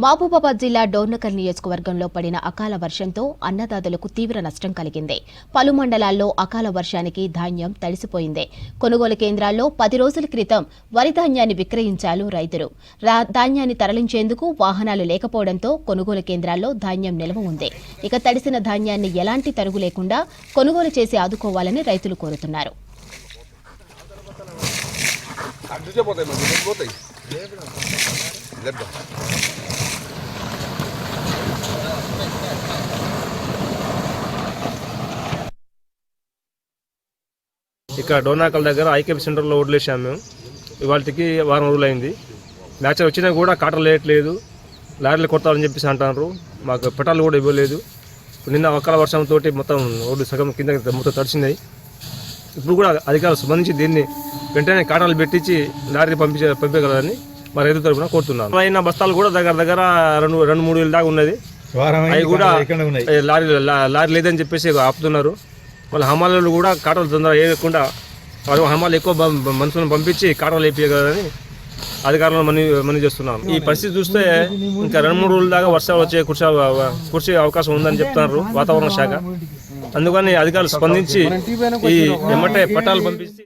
మహబూబాబాద్ జిల్లా డోర్నకల్ నియోజకవర్గంలో పడిన అకాల వర్షంతో అన్నదాతలకు తీవ్ర నష్టం కలిగింది. పలు మండలాల్లో అకాల వర్షానికి ధాన్యం తడిసిపోయింది. కొనుగోలు కేంద్రాల్లో 10 రోజుల క్రితం వరి ధాన్యాన్ని విక్రయించారు రైతులు. ధాన్యాన్ని తరలించేందుకు వాహనాలు లేకపోవడంతో కొనుగోలు కేంద్రాల్లో ధాన్యం నిల్వ ఉంది. ఇక తడిసిన ధాన్యాన్ని ఎలాంటి తరుగు లేకుండా కొనుగోలు చేసి ఆదుకోవాలని రైతులు కోరుతున్నారు. ఇక్కడ డోర్నకల్ దగ్గర ఐకేపీ సెంటర్లో వదిలేసాము మేము. ఇవాళకి వారం రోజులు అయింది. మ్యాచర్ వచ్చినా కూడా కాటలు వేయట్లేదు, లారీలు కొట్టాలని చెప్పేసి అంటున్నారు. మాకు పెట్రోల్ కూడా ఇవ్వలేదు. నిన్న అకాల వర్షంతో మొత్తం రోడ్డు సగం కింద మొత్తం తడిసినాయి. ఇప్పుడు కూడా అధికారులు స్పందించి దీన్ని వెంటనే కాటాలు పెట్టించి లారీ పంపించగలరని మా రైతు తరఫున కోరుతున్నాను. అయిన బస్తాలు కూడా దగ్గర రెండు మూడు వేల దాకా ఉన్నది. అవి కూడా లారీ లేదని చెప్పేసి ఆపుతున్నారు. వాళ్ళ హమాలీలు కూడా కాటలు తొందరగా వేయకుండా వాళ్ళు హమాలు ఎక్కువ మనుషులను పంపించి కాటలు వేయగలరని అధికారులను మనీ చేస్తున్నాం. ఈ పరిస్థితి చూస్తే ఇంకా 2-3 రోజుల దాకా వర్షాలు వచ్చే కురిసే అవకాశం ఉందని చెప్తున్నారు వాతావరణ శాఖ. అందుకని అధికారులు స్పందించి ఈ ఎమ్మటే పట్టాలు పంపించి